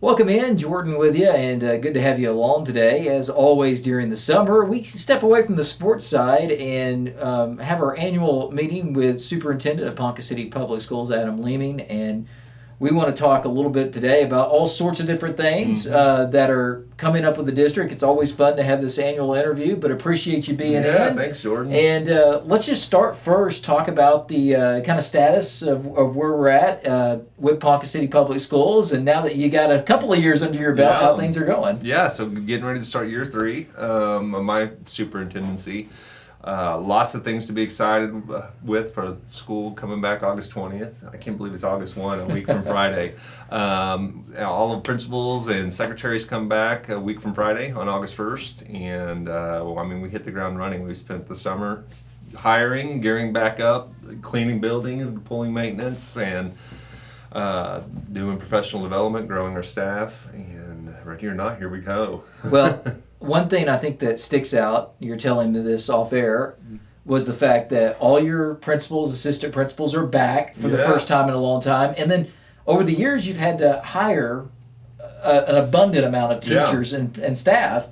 Welcome in, Jordan with you, and good to have you along today. As always during the summer, we step away from the sports side and have our annual meeting with Superintendent of Ponca City Public Schools, Adam Leaming, and we want to talk a little bit today about all sorts of different things that are coming up with the district. It's always fun to have this annual interview, but appreciate you being in. Yeah, thanks, Jordan. And let's just start first, talk about the kind of status of where we're at with Ponca City Public Schools, and now that you got a couple of years under your belt, how things are going. Yeah, so getting ready to start year 3 of my superintendency. Lots of things to be excited with for school coming back August 20th. I can't believe it's August 1, a week from Friday. All the principals and secretaries come back a week from Friday on August 1st. And we hit the ground running. We spent the summer hiring, gearing back up, cleaning buildings, pulling maintenance, and doing professional development, growing our staff. And ready or not, here we go. Well, one thing I think that sticks out, you're telling me this off air, was the fact that all your principals, assistant principals are back for the first time in a long time. And then over the years, you've had to hire an abundant amount of teachers and staff.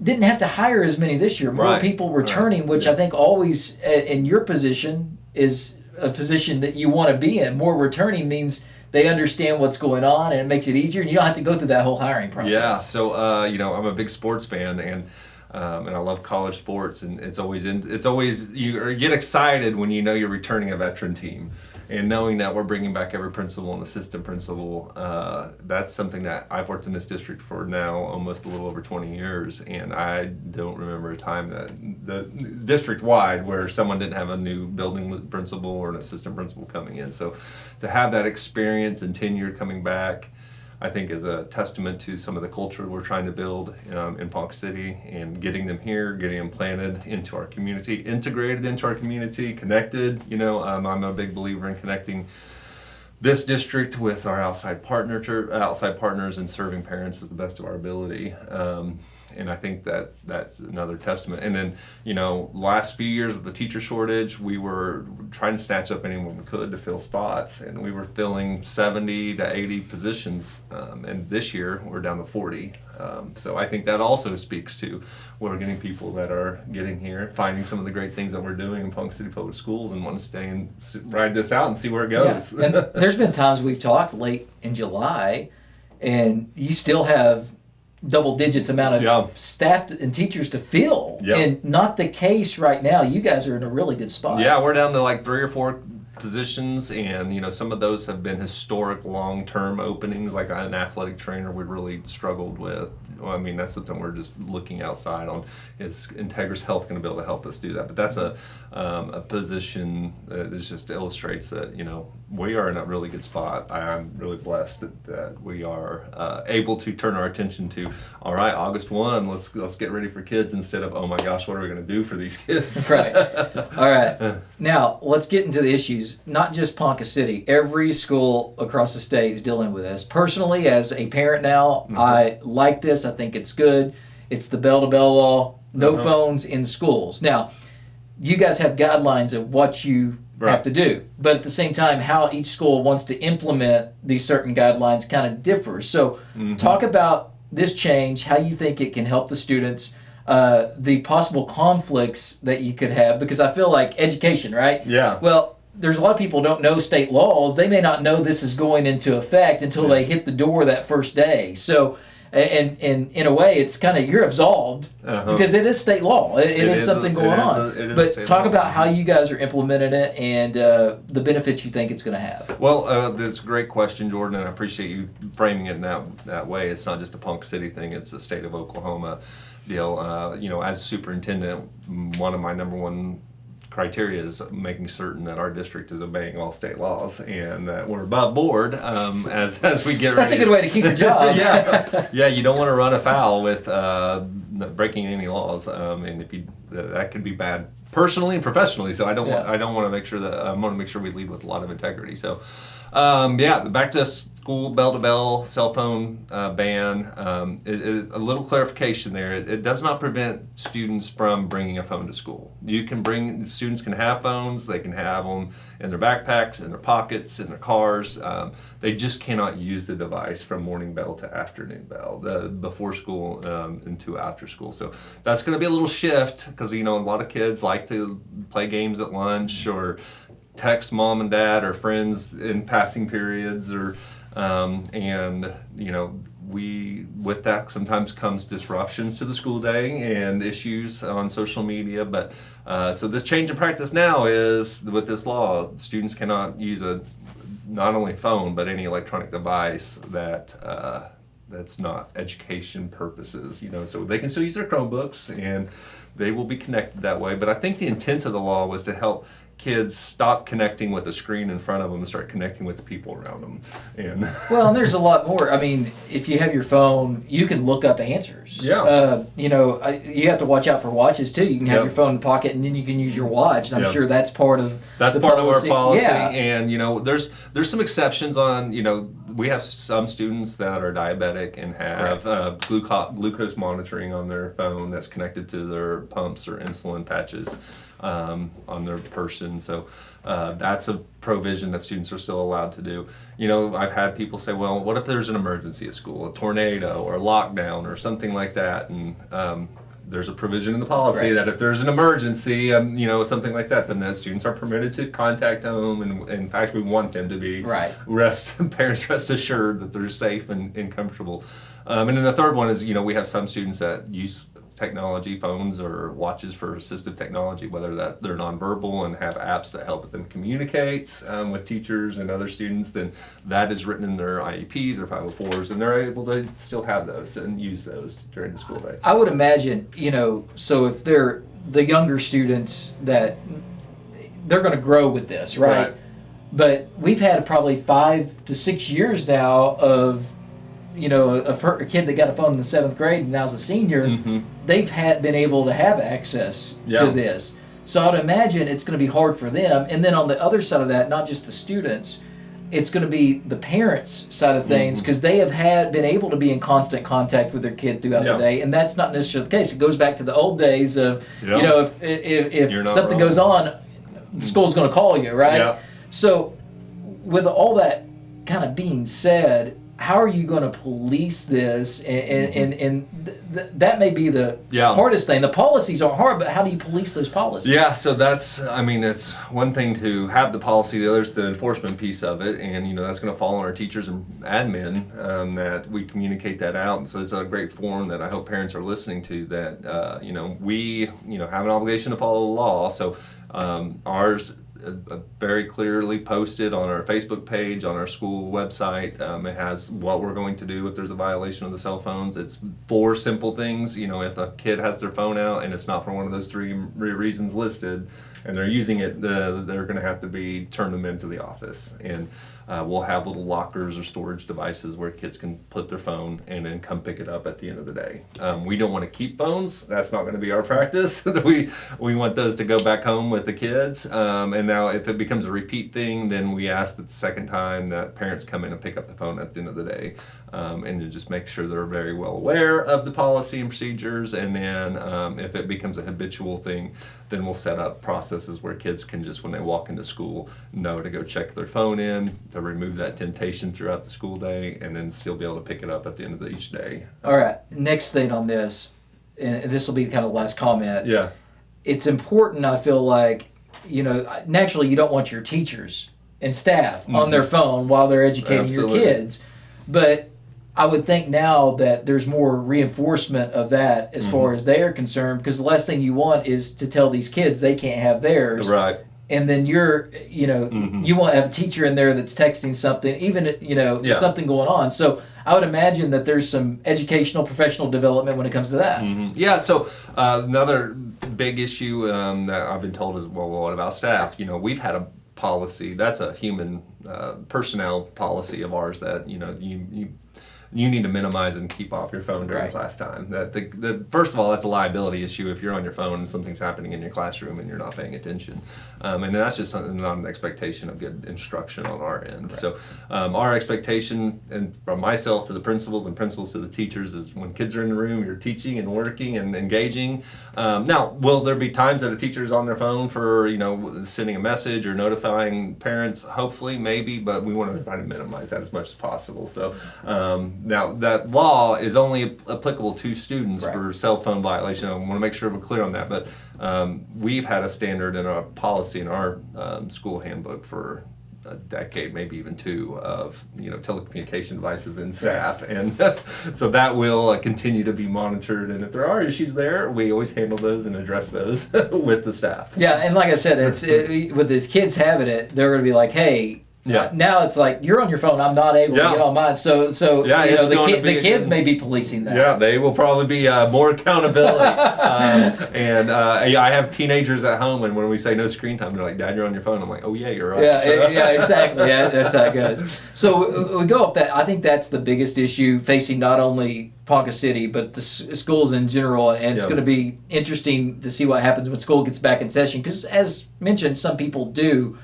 Didn't have to hire as many this year. More people returning, which I think always in your position is a position that you want to be in. More returning means they understand what's going on, and it makes it easier, and you don't have to go through that whole hiring process. Yeah, so I'm a big sports fan, and I love college sports, and it's always you get excited when you know you're returning a veteran team, and knowing that we're bringing back every principal and assistant principal. That's something that I've worked in this district for now almost a little over 20 years, and I don't remember a time that the district-wide where someone didn't have a new building principal or an assistant principal coming in. So to have that experience and tenure coming back, I think is a testament to some of the culture we're trying to build in Ponca City, and getting them here, getting them planted into our community, integrated into our community, connected. I'm a big believer in connecting this district with our outside partners, and serving parents to the best of our ability. And I think that's another testament. And then, last few years of the teacher shortage, we were trying to snatch up anyone we could to fill spots, and we were filling 70 to 80 positions. And this year, we're down to 40. So I think that also speaks to we're getting people that are getting here, finding some of the great things that we're doing in Ponca City Public Schools, and want to stay and ride this out and see where it goes. Yeah. And there's been times we've talked late in July, and you still have double digits amount of staff and teachers to fill, and not the case right now. You guys are in a really good spot. Yeah, we're down to like 3 or 4 positions, and some of those have been historic long-term openings, like an athletic trainer we really struggled with. That's something we're just looking outside on. Is Integris Health going to be able to help us do that? But that's a position that just illustrates that we are in a really good spot. I'm really blessed that we are able to turn our attention to, all right, August 1, let's get ready for kids, instead of, oh my gosh, what are we going to do for these kids? Right. All right. Now let's get into the issues. Not just Ponca City. Every school across the state is dealing with this. Personally, as a parent now, I like this. I think it's good. It's the bell-to-bell law. No phones in schools. Now, you guys have guidelines of what you have to do, but at the same time, how each school wants to implement these certain guidelines kind of differs. So talk about this change, how you think it can help the students, the possible conflicts that you could have, because I feel like education, right? Yeah. Well, there's a lot of people who don't know state laws. They may not know this is going into effect until they hit the door that first day. So, and in a way, it's kind of, you're absolved because it is state law. It is something going on. But talk about how you guys are implementing it and the benefits you think it's going to have. Well, that's a great question, Jordan, and I appreciate you framing it in that way. It's not just a Ponca City thing. It's a state of Oklahoma deal. As superintendent, one of my number one criteria is making certain that our district is obeying all state laws, and that we're above board as we get ready. That's a good way to keep your job. Yeah, you don't want to run afoul with breaking any laws, and if that could be bad personally and professionally. So I want to make sure we lead with a lot of integrity. So back to school bell-to-bell cell phone ban. It is a little clarification there. It does not prevent students from bringing a phone to school. Students can have phones. They can have them in their backpacks, in their pockets, in their cars. They just cannot use the device from morning bell to afternoon bell, before school into after school. So that's going to be a little shift because, a lot of kids like to play games at lunch or text mom and dad or friends in passing periods, or with that sometimes comes disruptions to the school day and issues on social media. But so this change in practice now is, with this law, students cannot use not only phone but any electronic device that's not education purposes. So they can still use their Chromebooks and they will be connected that way. But I think the intent of the law was to help kids stop connecting with the screen in front of them and start connecting with the people around them. And there's a lot more. I mean, if you have your phone, you can look up answers. Yeah. You have to watch out for watches too. You can have your phone in the pocket, and then you can use your watch. And I'm sure that's part of our policy. Yeah. And there's some exceptions on. We have some students that are diabetic and have glucose monitoring on their phone that's connected to their pumps or insulin patches on their person. So that's a provision that students are still allowed to do. I've had people say, well, what if there's an emergency at school, a tornado or a lockdown or something like that? And there's a provision in the policy that if there's an emergency, something like that, then the students are permitted to contact home. And in fact, we want them to be parents rest assured that they're safe and comfortable. And then the third one is, we have some students that use technology, phones or watches for assistive technology, whether that they're nonverbal and have apps that help them communicate with teachers and other students, then that is written in their IEPs or 504s, and they're able to still have those and use those during the school day. I would imagine, so if they're the younger students, that they're going to grow with this, right? But we've had probably 5 to 6 years now of a kid that got a phone in the 7th grade and now's a senior, they've been able to have access to this. So I'd imagine it's going to be hard for them. And then on the other side of that, not just the students, it's going to be the parents' side of things, because they have been able to be in constant contact with their kid throughout the day, and that's not necessarily the case. It goes back to the old days of, if something goes on, school's going to call you, right? So with all that kind of being said, how are you going to police this? And that may be the hardest thing. The policies are hard, but how do you police those policies? Yeah, so it's one thing to have the policy, the other is the enforcement piece of it, and that's going to fall on our teachers and admin, that we communicate that out. And so it's a great forum that I hope parents are listening to, that we have an obligation to follow the law. So ours very clearly posted on our Facebook page, on our school website. It has what we're going to do if there's a violation of the cell phones. It's 4 simple things. If a kid has their phone out and it's not for one of those 3 reasons listed, and they're using it, they're going to have to be turn them into the office. And we'll have little lockers or storage devices where kids can put their phone and then come pick it up at the end of the day. We don't want to keep phones. That's not going to be our practice. we want those to go back home with the kids. And now if it becomes a repeat thing, then we ask that the second time that parents come in and pick up the phone at the end of the day. And to just make sure they're very well aware of the policy and procedures. And then if it becomes a habitual thing, then we'll set up processes where kids can just, when they walk into school, know to go check their phone in, to remove that temptation throughout the school day, and then still be able to pick it up at the end of each day. All right, next thing on this, and this will be kind of the last comment. Yeah. It's important, I feel like, naturally you don't want your teachers and staff on their phone while they're educating your kids. But I would think now that there's more reinforcement of that as far as they are concerned, because the last thing you want is to tell these kids they can't have theirs. Right. And then you won't have a teacher in there that's texting something, even, something going on. So I would imagine that there's some educational, professional development when it comes to that. Yeah, so another big issue that I've been told is, well, what about staff? We've had a policy, that's a human personnel policy of ours that you need to minimize and keep off your phone during Right. class time. First of all, that's a liability issue if you're on your phone and something's happening in your classroom and you're not paying attention. And that's just not an expectation of good instruction on our end. Right. So our expectation, and from myself to the principals and principals to the teachers, is when kids are in the room, you're teaching and working and engaging. Now, will there be times that a teacher's on their phone for sending a message or notifying parents? Hopefully, maybe, but we want to try to minimize that as much as possible. So now that law is only applicable to students Right. for cell phone violation. I want to make sure we're clear on that, but we've had a standard in our policy in our school handbook for a decade, maybe even two, of telecommunication devices and staff, and so that will continue to be monitored. And if there are issues there, we always handle those and address those with the staff. Yeah, and like I said, with these kids having it, they're going to be like, hey. Yeah. Now it's like you're on your phone. I'm not able to Yeah. get on mine. So Yeah, it's going to be the kids may be policing that. Yeah, they will probably be more accountability. And I have teenagers at home, and when we say no screen time, they're like, "Dad, you're on your phone." I'm like, "Oh yeah, you're right." Yeah, So- yeah, exactly. Yeah, that's how it goes. So we go off that. I think that's the biggest issue facing not only Ponca City but the schools in general, and it's Yeah. going to be interesting to see what happens when school gets back in session. Because as mentioned, some people don't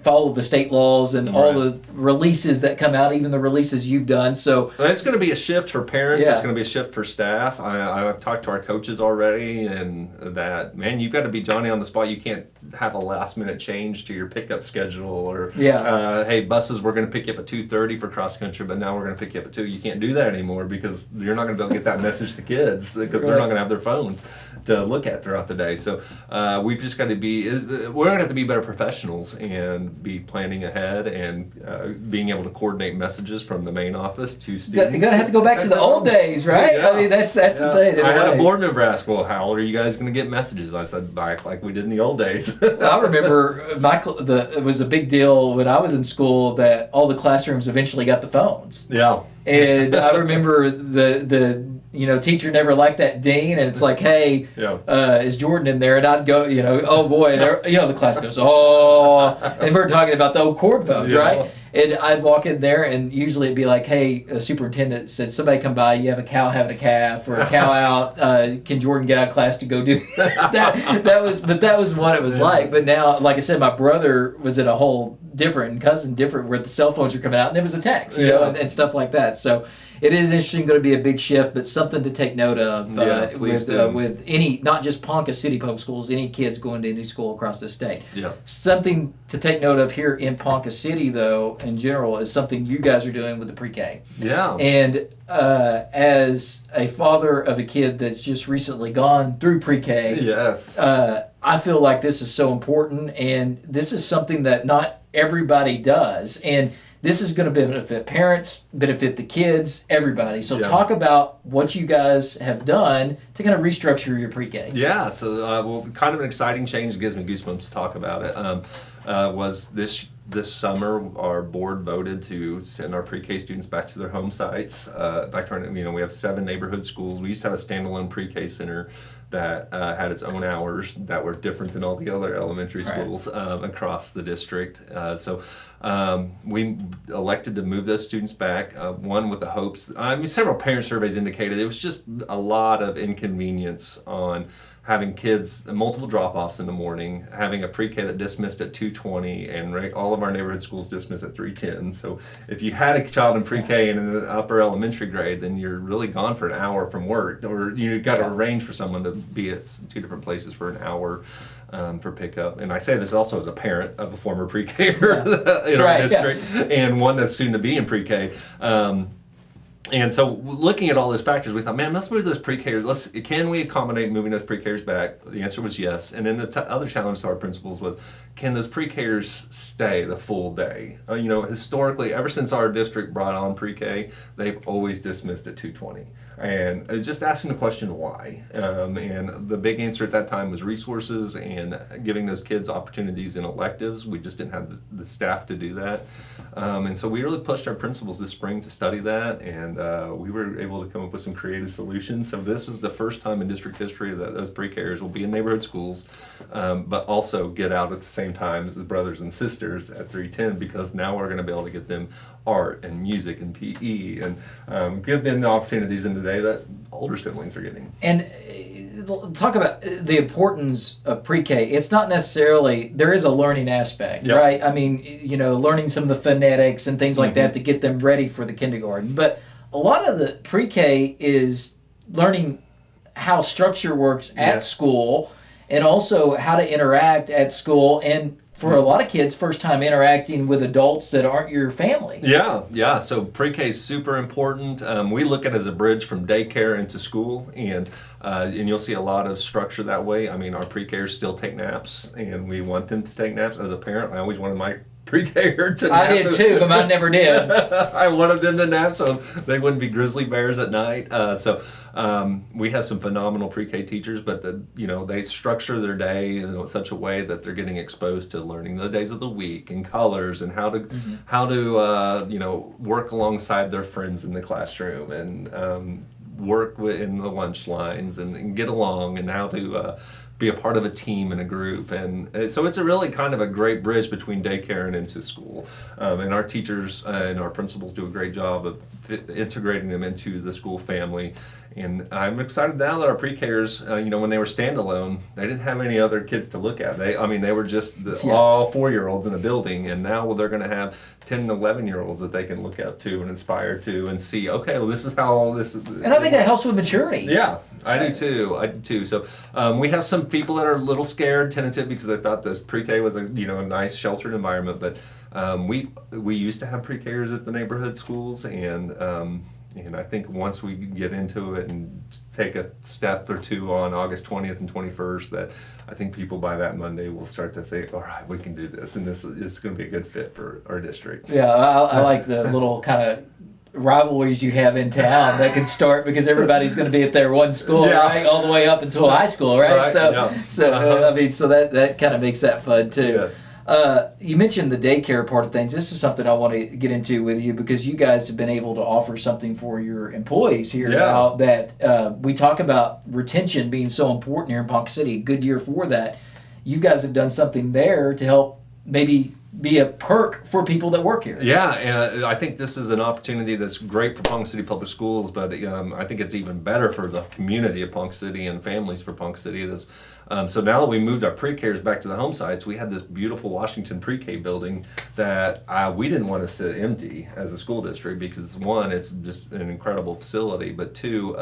follow the state laws and all the releases that come out, even the releases you've done. So And it's going to be a shift for parents. Yeah. It's going to be a shift for staff. I've talked to our coaches already, and that, man, you've got to be Johnny on the spot. You can't have a last minute change to your pickup schedule, or hey, buses, we're going to pick you up at 2:30 for cross country, but now we're going to pick you up at 2. You can't do that anymore because you're not going to be able to get that message to kids because they're not going to have their phones to look at throughout the day. So we've just got to we're going to have to be better professionals and be planning ahead and being able to coordinate messages from the main office to students. you're gonna have to go back to the old days, right? Yeah. I mean, that's the thing. I had a board member ask, "Well, how old are you guys going to get messages?" I said, "Back like we did in the old days." I remember it was a big deal when I was in school that all the classrooms eventually got the phones. Yeah. And I remember the teacher never liked that dean, and it's like, hey, is Jordan in there? And I'd go, oh boy, the class goes, oh, and we're talking about the old cord phones, right? And I'd walk in there, and usually it'd be like, hey, a superintendent said, somebody come by, you have a cow having a calf, or a cow out, can Jordan get out of class to go do that was what it was like. But now, like I said, my brother was in a whole different, where the cell phones were coming out, and there was a text, and stuff like that. So it is interesting, going to be a big shift, but something to take note of with any, not just Ponca City Public Schools, any kids going to any school across the state. Yeah. Something to take note of here in Ponca City, though, in general, is something you guys are doing with the pre-K. Yeah. And as a father of a kid that's just recently gone through pre-K, Yes. I feel like this is so important, and this is something that not everybody does. And this is going to benefit parents, benefit the kids, everybody. So talk about what you guys have done to kind of restructure your pre-K. Yeah, so kind of an exciting change, gives me goosebumps to talk about it, was this summer our board voted to send our pre-K students back to their home sites. Back to our, we have 7 neighborhood schools. We used to have a standalone pre-K center that had its own hours that were different than all the other elementary schools across the district. So we elected to move those students back, one with the hopes, several parent surveys indicated it was just a lot of inconvenience on having kids, multiple drop-offs in the morning, having a pre-K that dismissed at 2:20, and all of our neighborhood schools dismiss at 3:10. So if you had a child in pre-K and in the upper elementary grade, then you're really gone for an hour from work, or you got to arrange for someone to be at 2 different places for an hour for pickup. And I say this also as a parent of a former pre-K-er in our district, and one that's soon to be in pre-K. And so looking at all those factors, we thought, man, let's move those pre-Kers. Can we accommodate moving those pre-Kers back? The answer was yes. And then the other challenge to our principals was, can those pre-Kers stay the full day? Historically, ever since our district brought on pre-K, they've always dismissed at 2:20. And just asking the question why. And the big answer at that time was resources and giving those kids opportunities in electives. We just didn't have the staff to do that. And so we really pushed our principals this spring to study that, and and we were able to come up with some creative solutions. So this is the first time in district history that those pre-Kers will be in neighborhood schools, but also get out at the same time as the brothers and sisters at 310, because now we're going to be able to get them art and music and PE and give them the opportunities in the day that older siblings are getting. And talk about the importance of pre-K. It's not necessarily, there is a learning aspect, Yep. right? I mean, you know, learning some of the phonetics and things like that to get them ready for the kindergarten. But a lot of the pre-K is learning how structure works at school, and also how to interact at school, and for a lot of kids, first time interacting with adults that aren't your family. Yeah. So pre-K is super important. We look at it as a bridge from daycare into school, and you'll see a lot of structure that way. I mean, our pre-Kers still take naps, and we want them to take naps. As a parent, I always wanted my pre-Ker to nap. I did too, but mine never did. I wanted them to nap so they wouldn't be grizzly bears at night. We have some phenomenal pre-K teachers, but they structure their day in such a way that they're getting exposed to learning the days of the week and colors, and how to work alongside their friends in the classroom, and work in the lunch lines, and get along, and how to be a part of a team and a group. And so it's a really kind of a great bridge between daycare and into school. And our teachers and our principals do a great job of integrating them into the school family. And I'm excited now that our pre-Kers, when they were standalone, they didn't have any other kids to look at. They were just all 4-year-olds in a building, and now they're going to have 10 and 11-year-olds that they can look up to and inspire to, and see, okay, well, this is how all this is. And I think that helps with maturity. Yeah, I do too. So we have some people that are a little scared, tentative, because they thought this pre-K was a nice sheltered environment, but we used to have pre-Kers at the neighborhood schools, and I think once we get into it and take a step or two on August 20th and 21st, that I think people by that Monday will start to say, all right, we can do this, and this is going to be a good fit for our district. Yeah, I like the little kind of rivalries you have in town that can start because everybody's going to be at their one school, right, all the way up until high school, right? So that kind of makes that fun too. Yes. You mentioned the daycare part of things. This is something I want to get into with you, because you guys have been able to offer something for your employees here now that we talk about retention being so important here in Ponca City. Good year for that. You guys have done something there to help maybe be a perk for people that work here. Yeah, and I think this is an opportunity that's great for Ponca City Public Schools, but I think it's even better for the community of Ponca City and families for Ponca City. So now that we moved our pre-Kers back to the home sites, we had this beautiful Washington pre-K building that we didn't want to sit empty as a school district, because one, it's just an incredible facility, but two,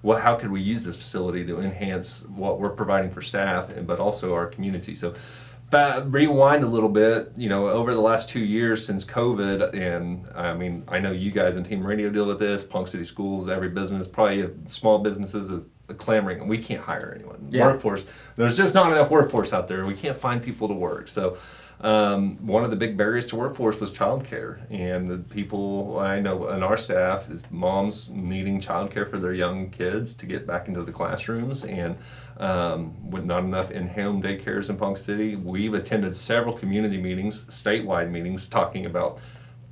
how could we use this facility to enhance what we're providing for staff, but also our community? So rewind a little bit, over the last 2 years since COVID, and I mean, I know you guys in Team Radio deal with this, Ponca City Schools, every business, probably small businesses, is clamoring, and we can't hire anyone. Workforce, there's just not enough workforce out there. We can't find people to work. So one of the big barriers to workforce was childcare, and the people I know in our staff is moms needing childcare for their young kids to get back into the classrooms, and with not enough in-home daycares in Ponca City. We've attended several community meetings, statewide meetings, talking about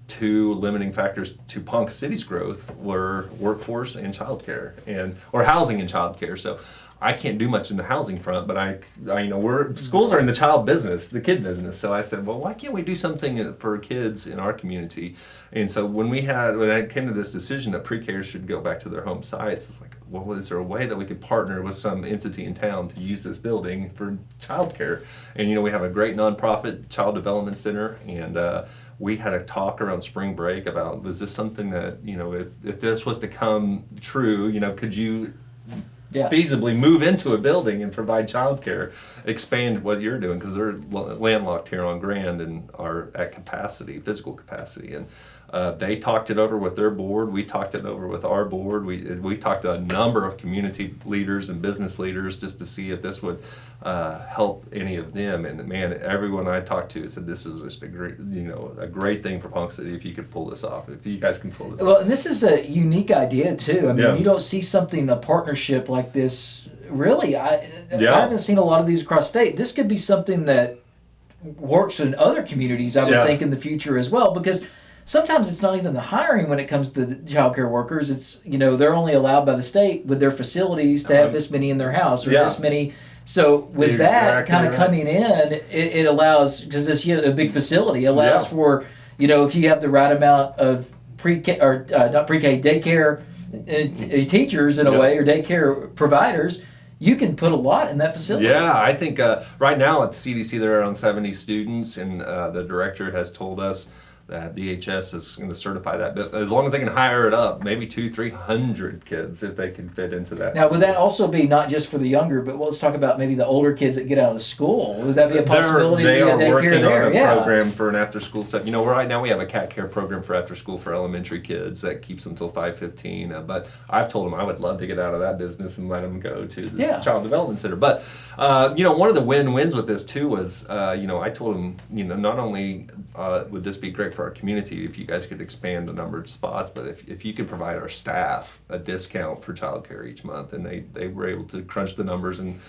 two limiting factors to Ponca City's growth were workforce and childcare, or housing and childcare. So I can't do much in the housing front, but schools are in the child business, the kid business. So I said, well, why can't we do something for kids in our community? And so when I came to this decision that pre-Kers should go back to their home sites, it's like, well, is there a way that we could partner with some entity in town to use this building for childcare? And we have a great nonprofit child development center, and we had a talk around spring break about, was this something that, if this was to come true, could you feasibly move into a building and provide childcare, expand what you're doing, because they're landlocked here on Grand and are at capacity, physical capacity. And they talked it over with their board. We talked it over with our board. We talked to a number of community leaders and business leaders just to see if this would help any of them. And man, everyone I talked to said this is just a great thing for Ponca City if you could pull this off. If you guys can pull this off. Well, and this is a unique idea too. I mean, you don't see a partnership like this. Really, I haven't seen a lot of these across state. This could be something that works in other communities, I would think, in the future as well, because sometimes it's not even the hiring when it comes to the child care workers. It's, they're only allowed by the state with their facilities to have this many in their house or this many. So with that kind of coming in, it allows, because this a big facility allows for, if you have the right amount of pre-K or not pre-K, daycare teachers in a way, or daycare providers, you can put a lot in that facility. Yeah, I think right now at the CDC there are around 70 students, and the director has told us that DHS is going to certify that, but as long as they can hire it up, maybe 200-300 kids if they can fit into that. Now, would that also be not just for the younger, but let's talk about maybe the older kids that get out of school? Would that be a possibility? They are working there? on a program for an after-school stuff. Right now we have a cat care program for after school for elementary kids that keeps them till 5:15. But I've told them I would love to get out of that business and let them go to the Child Development Center. But one of the win-wins with this too was, I told them, not only would this be great for our community if you guys could expand the number of spots, but if you could provide our staff a discount for childcare each month, and they were able to crunch the numbers, and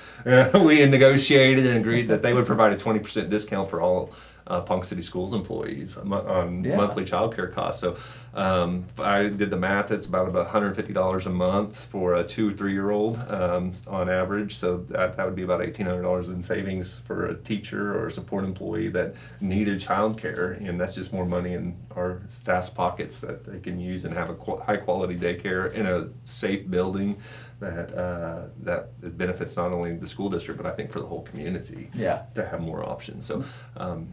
we negotiated and agreed that they would provide a 20% discount for all Ponca City Schools employees on monthly childcare costs. So I did the math. It's about $150 a month for a 2 or 3 year old on average. So that would be about $1,800 in savings for a teacher or a support employee that needed childcare, and that's just more money in our staff's pockets that they can use and have a high quality daycare in a safe building that it benefits not only the school district, but I think for the whole community to have more options. So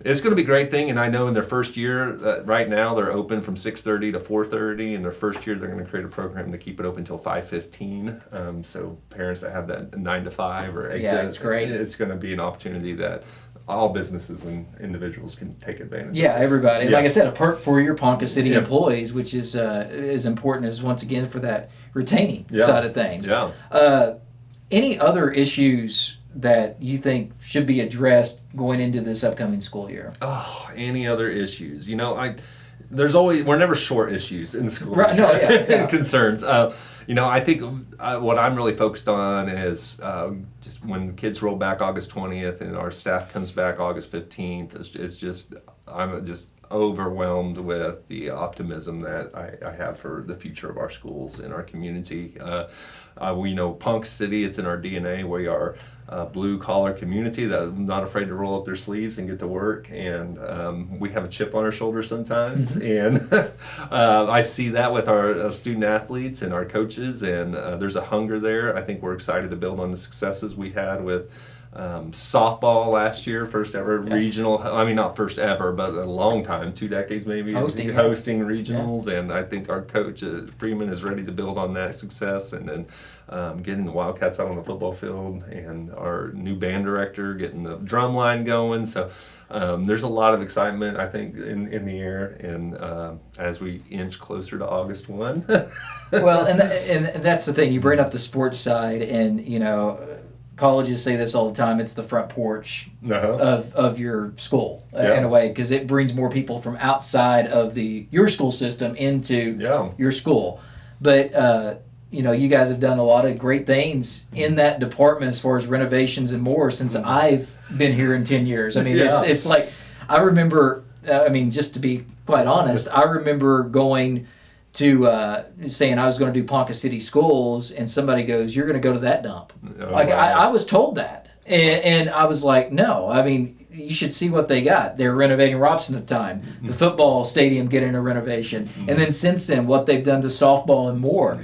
it's going to be a great thing, and I know in their first year, right now they're open from 6:30 to 4:30. In their first year, they're going to create a program to keep it open until 5:15. So parents that have that 9 to 5 or 8 to, it's great. It's going to be an opportunity that all businesses and individuals can take advantage of. Yeah, everybody. Like I said, a perk for your Ponca City employees, which is as important as, once again, for that retaining side of things. Yeah. Any other issues that you think should be addressed going into this upcoming school year? Oh, any other issues? We're never short issues in the school. Right, no, concerns. I think what I'm really focused on is just when the kids roll back August 20th and our staff comes back August 15th, I'm just overwhelmed with the optimism that I have for the future of our schools and our community. We know Ponca City, it's in our DNA. We are a blue-collar community that is not afraid to roll up their sleeves and get to work, and we have a chip on our shoulder sometimes, and I see that with our student athletes and our coaches, and there's a hunger there. I think we're excited to build on the successes we had with softball last year, first ever regional. I mean, not first ever, but a long time, 2 decades maybe, hosting regionals. And I think our coach Freeman is ready to build on that success, and then getting the Wildcats out on the football field, and our new band director getting the drum line going. So there's a lot of excitement, I think, in the air, and as we inch closer to August 1. Well, and that's the thing. You bring up the sports side, and colleges say this all the time. It's the front porch of your school in a way, because it brings more people from outside of your school system into your school. But you guys have done a lot of great things in that department as far as renovations and more since I've been here in 10 years. I mean, it's like, I remember. Just to be quite honest, I remember going to saying I was going to do Ponca City Schools, and somebody goes, "You're going to go to that dump." I was told that, and I was like, "No, you should see what they got. They're renovating Robson at the time, the football stadium getting a renovation, and then since then what they've done to softball and more.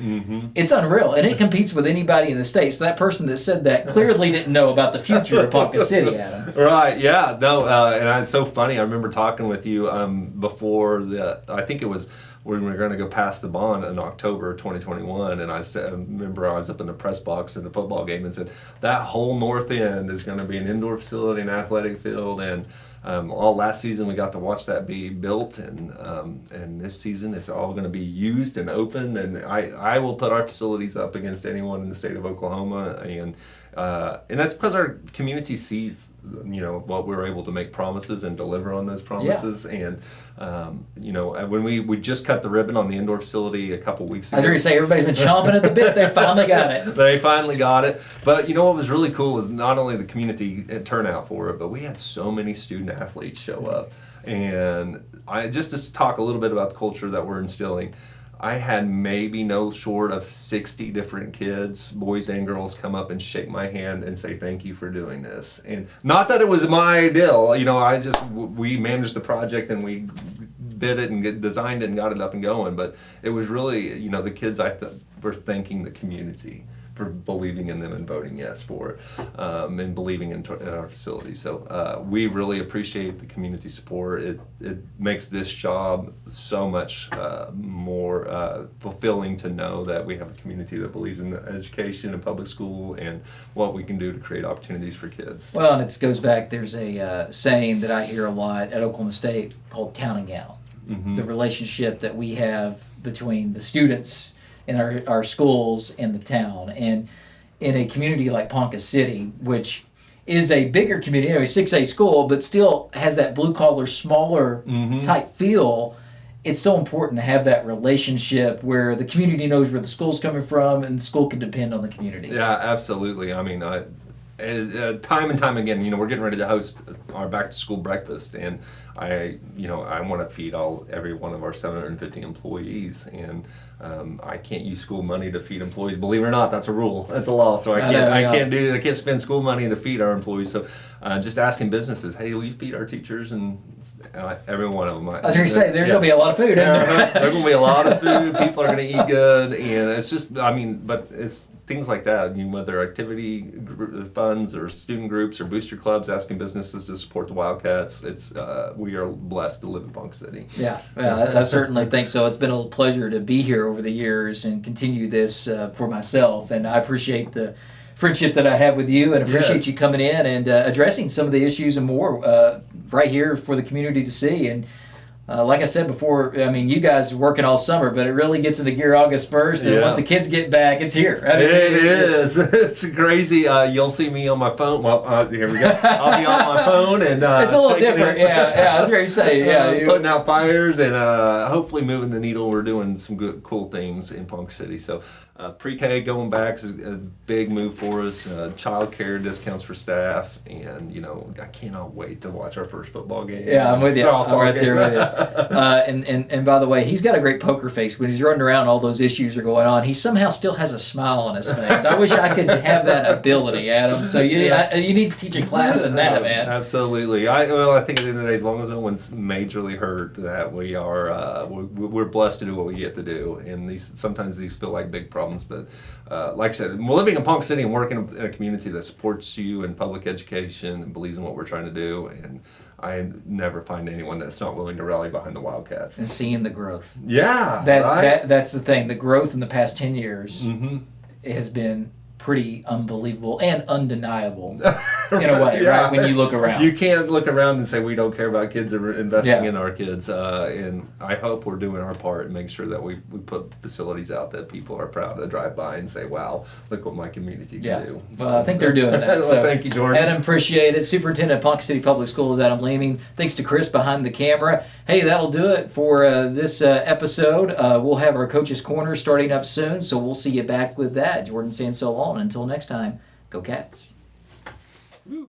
It's unreal, and it competes with anybody in the state." So that person that said that clearly didn't know about the future of Ponca City, Adam. Right? Yeah. No. And it's so funny. I remember talking with you before I think it was when we were going to go pass the bond in October 2021, and I remember I was up in the press box in the football game and said, that whole north end is going to be an indoor facility, an athletic field, and all last season we got to watch that be built, and this season it's all going to be used and open, and I will put our facilities up against anyone in the state of Oklahoma, and that's because our community sees what we're able to make promises and deliver on those promises. And when we just cut the ribbon on the indoor facility a couple weeks ago. I was going to say, everybody's been chomping at the bit. They finally got it. They finally got it. But what was really cool was not only the community turnout for it, but we had so many student athletes show up. And just to talk a little bit about the culture that we're instilling, I had maybe no short of 60 different kids, boys and girls, come up and shake my hand and say thank you for doing this. And not that it was my deal, we managed the project and we bid it and designed it and got it up and going. But it was really, the kids were thanking the community for believing in them and voting yes for it, and believing in our facility. So we really appreciate the community support. It makes this job so much more fulfilling to know that we have a community that believes in education and public school and what we can do to create opportunities for kids. Well, and it goes back, there's a saying that I hear a lot at Oklahoma State called town and gown. Mm-hmm. The relationship that we have between the students in our schools and the town. And in a community like Ponca City, which is a bigger community, a 6A school, but still has that blue-collar, smaller type feel, it's so important to have that relationship where the community knows where the school's coming from and the school can depend on the community. Yeah, absolutely. I mean, time and time again, we're getting ready to host our back-to-school breakfast, and I want to feed every one of our 750 employees, and I can't use school money to feed employees. Believe it or not, that's a rule. That's a law. So I can't spend school money to feed our employees. So just asking businesses, hey, will you feed our teachers? And every one of them. I was going to say, there's going to be a lot of food. There's going to be a lot of food. People are going to eat good, and it's just, but it's things like that. Whether activity funds or student groups or booster clubs, asking businesses to support the Wildcats. We are blessed to live in Ponca City. Yeah, I certainly think so. It's been a pleasure to be here over the years and continue this for myself. And I appreciate the friendship that I have with you, and appreciate you coming in and addressing some of the issues and more right here for the community to see. And like I said before, you guys are working all summer, but it really gets into gear August 1st, and once the kids get back, it's here. It is. It's crazy. You'll see me on my phone. Well, here we go. I'll be on my phone, and it's a little different. Yeah, I was ready to say, putting out fires and hopefully moving the needle. We're doing some good, cool things in Ponca City. So pre-K going back is a big move for us. Child care discounts for staff, and I cannot wait to watch our first football game. Yeah, I'm with you. I'm right there with you. And by the way, he's got a great poker face. When he's running around and all those issues are going on, he somehow still has a smile on his face. I wish I could have that ability, Adam. So you need to teach a class in that, man. Absolutely. I think at the end of the day, as long as no one's majorly hurt, that we are we're blessed to do what we get to do. And sometimes these feel like big problems, but like I said, we're living in Ponca City and working in a community that supports you in public education and believes in what we're trying to do. And I never find anyone that's not willing to rally behind the Wildcats. And seeing the growth. Yeah, that's the thing. The growth in the past 10 years has been pretty unbelievable and undeniable in a way, right? When you look around. You can't look around and say we don't care about kids or investing in our kids. And I hope we're doing our part and making sure that we put facilities out that people are proud to drive by and say, wow, look what my community can do. Well, I think they're doing that. So, thank you, Jordan. Adam, appreciate it. Superintendent of Ponca City Public Schools, Adam Leaming. Thanks to Chris behind the camera. Hey, that'll do it for this episode. We'll have our Coach's Corner starting up soon, so we'll see you back with that. Jordan saying so long. Until next time, go Cats.